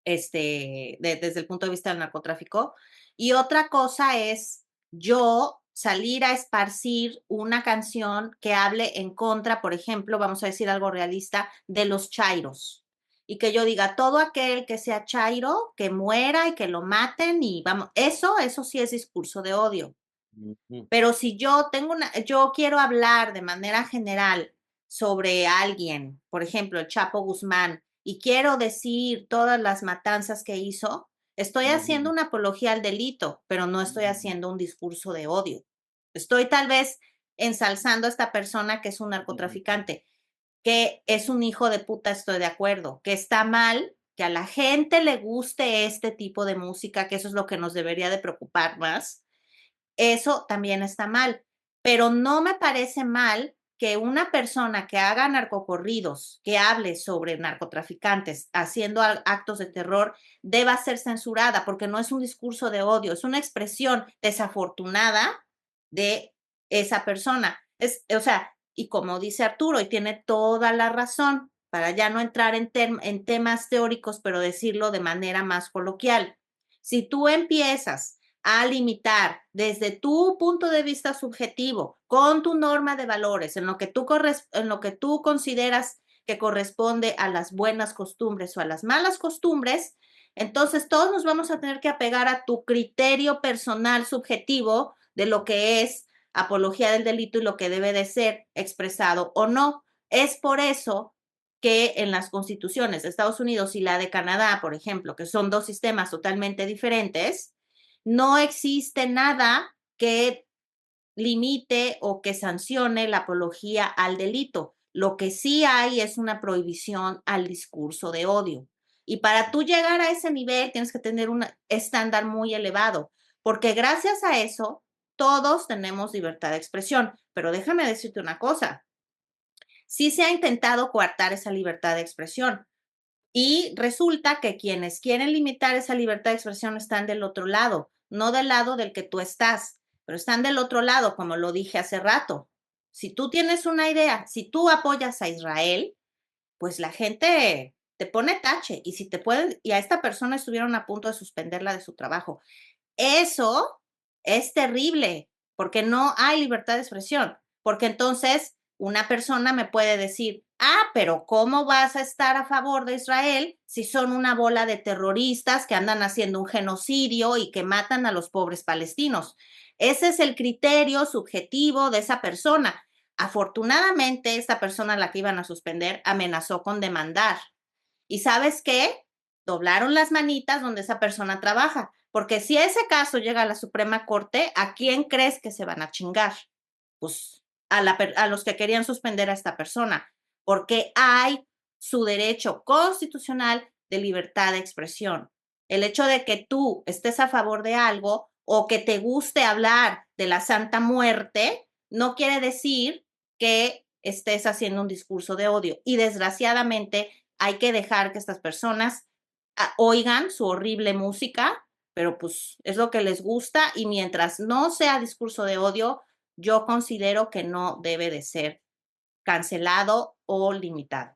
desde el punto de vista del narcotráfico. Y otra cosa es yo salir a esparcir una canción que hable en contra, por ejemplo, vamos a decir algo realista, de los chairos. Y que yo diga, todo aquel que sea chairo, que muera y que lo maten y vamos, eso sí es discurso de odio. Ujú. Pero si yo quiero hablar de manera general sobre alguien, por ejemplo, el Chapo Guzmán, y quiero decir todas las matanzas que hizo, estoy haciendo una apología al delito, pero no estoy haciendo un discurso de odio. Estoy tal vez ensalzando a esta persona que es un narcotraficante, que es un hijo de puta, estoy de acuerdo, que está mal, que a la gente le guste este tipo de música, que eso es lo que nos debería de preocupar más. Eso también está mal, pero no me parece mal que una persona que haga narcocorridos, que hable sobre narcotraficantes haciendo actos de terror, deba ser censurada porque no es un discurso de odio, es una expresión desafortunada de esa persona. O sea, y como dice Arturo, y tiene toda la razón, para ya no entrar en temas teóricos, pero decirlo de manera más coloquial. Si tú empiezas a limitar desde tu punto de vista subjetivo, con tu norma de valores, en lo que tú consideras que corresponde a las buenas costumbres o a las malas costumbres, entonces todos nos vamos a tener que apegar a tu criterio personal subjetivo de lo que es apología del delito y lo que debe de ser expresado o no. Es por eso que en las constituciones de Estados Unidos y la de Canadá, por ejemplo, que son dos sistemas totalmente diferentes, no existe nada que limite o que sancione la apología al delito. Lo que sí hay es una prohibición al discurso de odio. Y para tú llegar a ese nivel tienes que tener un estándar muy elevado, porque gracias a eso todos tenemos libertad de expresión. Pero déjame decirte una cosa, sí se ha intentado coartar esa libertad de expresión. Y resulta que quienes quieren limitar esa libertad de expresión están del otro lado, no del lado del que tú estás, pero están del otro lado, como lo dije hace rato. Si tú tienes una idea, si tú apoyas a Israel, pues la gente te pone tache y si te pueden, y a esta persona estuvieron a punto de suspenderla de su trabajo. Eso es terrible porque no hay libertad de expresión, porque entonces una persona me puede decir, pero ¿cómo vas a estar a favor de Israel si son una bola de terroristas que andan haciendo un genocidio y que matan a los pobres palestinos? Ese es el criterio subjetivo de esa persona. Afortunadamente, esta persona a la que iban a suspender amenazó con demandar. ¿Y sabes qué? Doblaron las manitas donde esa persona trabaja, porque si ese caso llega a la Suprema Corte, ¿a quién crees que se van a chingar? Pues a los que querían suspender a esta persona, porque hay su derecho constitucional de libertad de expresión. El hecho de que tú estés a favor de algo o que te guste hablar de la Santa Muerte no quiere decir que estés haciendo un discurso de odio. Y desgraciadamente hay que dejar que estas personas oigan su horrible música, pero pues es lo que les gusta y mientras no sea discurso de odio, yo considero que no debe de ser cancelado o limitado.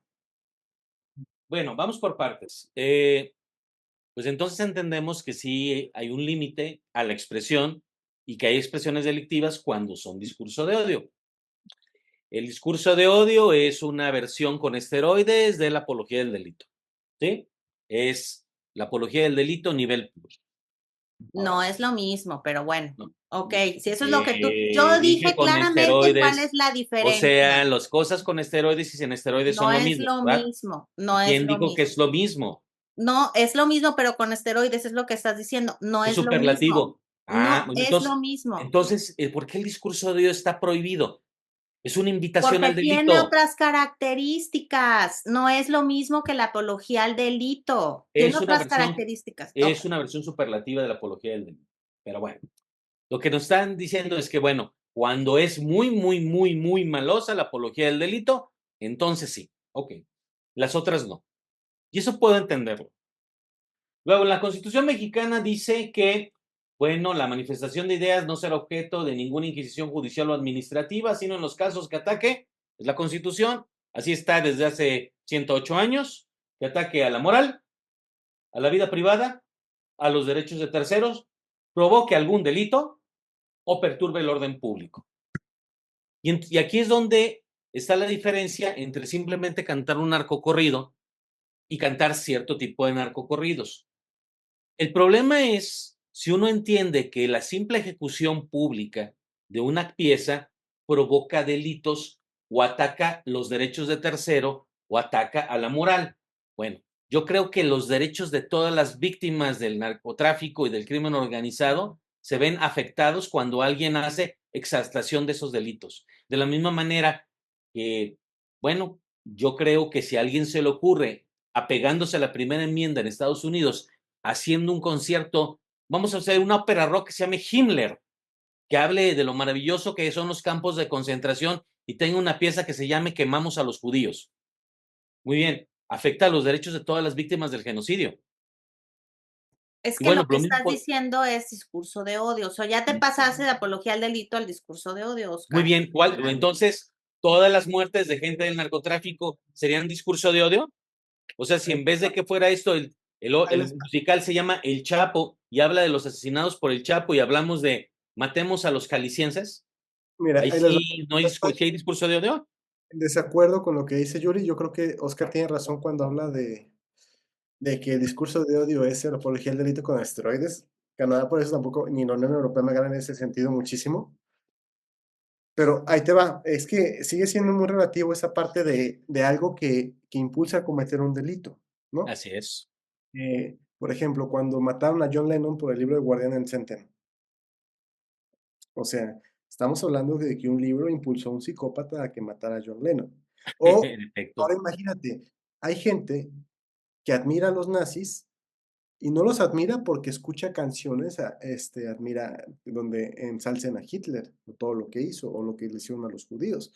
Bueno, vamos por partes. Pues entonces entendemos que sí hay un límite a la expresión y que hay expresiones delictivas cuando son discurso de odio. El discurso de odio es una versión con esteroides de la apología del delito, ¿sí? Es la apología del delito nivel plus. No es lo mismo, pero bueno, No. ok, si eso es lo que yo Dije dije con claramente cuál es esteroides, la o sea, diferencia. las cosas con esteroides y sin esteroides son No lo es mismo, lo ¿verdad? mismo, ¿Y no es quién lo dijo que mismo. es lo mismo? No, es lo mismo, pero con esteroides es lo que estás diciendo. No Es es lo mismo. superlativo. No Bueno, es lo mismo. ¿por qué el discurso de odio está prohibido? Es una invitación Porque al tiene delito. otras características. No es lo mismo que la apología al delito. Tiene Es una otras versión, características. es una versión superlativa de la apología del delito. Pero bueno, lo que nos están diciendo es que, bueno, cuando es muy, muy, muy, muy malosa la apología del delito, entonces sí, ok. Las otras no. Y eso puedo entenderlo. Luego, la Constitución mexicana dice que Bueno, la manifestación de ideas no será objeto de ninguna inquisición judicial o administrativa, sino en los casos que ataque es la Constitución. Así está desde hace 108 años, que ataque a la moral, a la vida privada, a los derechos de terceros, provoque algún delito o perturbe el orden público. Y aquí es donde está la diferencia entre simplemente cantar un narcocorrido y cantar cierto tipo de narcocorridos. El problema es si uno entiende que la simple ejecución pública de una pieza provoca delitos o ataca los derechos de tercero o ataca a la moral. Bueno, yo creo que los derechos de todas las víctimas del narcotráfico y del crimen organizado se ven afectados cuando alguien hace exaltación de esos delitos. De la misma manera que, bueno, yo creo que si a alguien se le ocurre, apegándose a la primera enmienda en Estados Unidos, haciendo un concierto, vamos a hacer una ópera rock que se llame Himmler, que hable de lo maravilloso que son los campos de concentración y tenga una pieza que se llame Quemamos a los judíos. Muy bien, afecta a los derechos de todas las víctimas del genocidio. Es Y que bueno, lo que lo mismo, estás diciendo es discurso de odio. O sea, ya te pasaste de apología al delito al discurso de odio, muy Oscar. bien, entonces, ¿todas las muertes de gente del narcotráfico serían discurso de odio? O sea, si en vez de que fuera esto, el musical se llama El Chapo y habla de los asesinados por el Chapo y hablamos de matemos a los jaliscienses, Mira, ahí ahí les va. sí no hay sí hay discurso de odio. En desacuerdo con lo que dice Yuri, yo creo que Oscar tiene razón cuando habla de que el discurso de odio es ser apología al delito con esteroides. Canadá por eso tampoco, ni la Unión Europea me gana en ese sentido muchísimo. Pero ahí te va, es que sigue siendo muy relativo esa parte de algo que impulsa a cometer un delito, ¿no? Así es. Por ejemplo, cuando mataron a John Lennon por el libro de Guardián del Centeno. O sea, estamos hablando de que un libro impulsó a un psicópata a que matara a John Lennon. O, En efecto. ahora imagínate, hay gente que admira a los nazis y no los admira porque escucha canciones, admira donde ensalcen a Hitler, o todo lo que hizo, o lo que le hicieron a los judíos,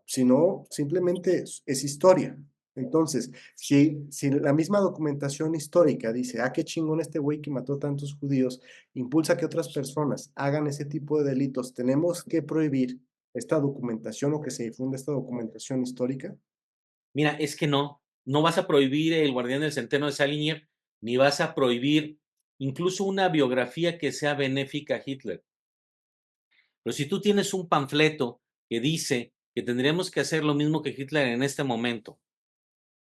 sino simplemente es historia. Entonces, si la misma documentación histórica dice, qué chingón este güey que mató tantos judíos, impulsa que otras personas hagan ese tipo de delitos, ¿tenemos que prohibir esta documentación o que se difunda esta documentación histórica? Mira, es que no vas a prohibir El Guardián del Centeno de Salinger, ni vas a prohibir incluso una biografía que sea benéfica a Hitler. Pero si tú tienes un panfleto que dice que tendríamos que hacer lo mismo que Hitler en este momento,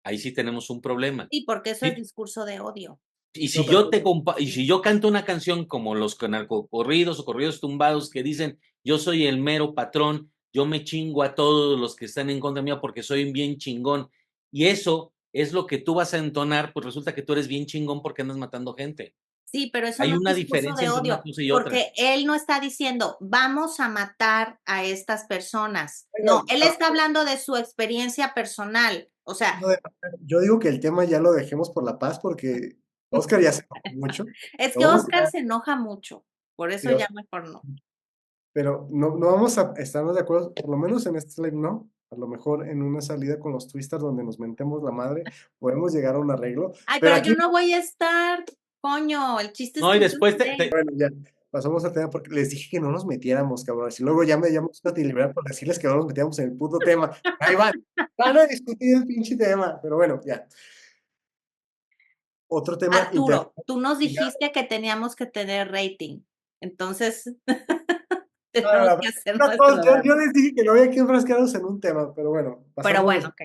ahí sí tenemos un problema. Sí, porque eso es Sí, discurso de odio. y No, pero si yo canto una canción como los narcocorridos o corridos tumbados que dicen yo soy el mero patrón, yo me chingo a todos los que están en contra mía porque soy bien chingón, y eso es lo que tú vas a entonar, pues resulta que tú eres bien chingón porque andas matando gente. Sí, pero eso Hay no es una discurso diferencia de entre una odio, cosa y otra. porque él no está diciendo, vamos a matar a estas personas. Oiga, No, él está hablando de su experiencia personal. O sea, yo digo que el tema ya lo dejemos por la paz porque Oscar ya se enojó mucho. es Lo que vamos Oscar se enoja mucho, por eso a- ya mejor no. Pero no vamos a estarnos de acuerdo, por lo menos en este live no. A lo mejor en una salida con los twisters donde nos mentemos la madre, podemos llegar a un arreglo. Ay, Pero pero aquí, yo no voy a estar, coño, el chiste es No, y que yo después esté. bueno, ya pasamos al tema porque les dije que no nos metiéramos, cabrones. Y luego ya me llamamos a liberar por decirles que no nos metiéramos en el puto tema. Ahí van a discutir el pinche tema. Pero bueno, ya. Otro tema Arturo, tú nos dijiste que teníamos que tener rating, entonces No, no, tenemos no, que hacer una cosa, nuestro. yo les dije que no había que enfrascarnos en un tema, pero bueno, Pero pasamos bueno, los ok.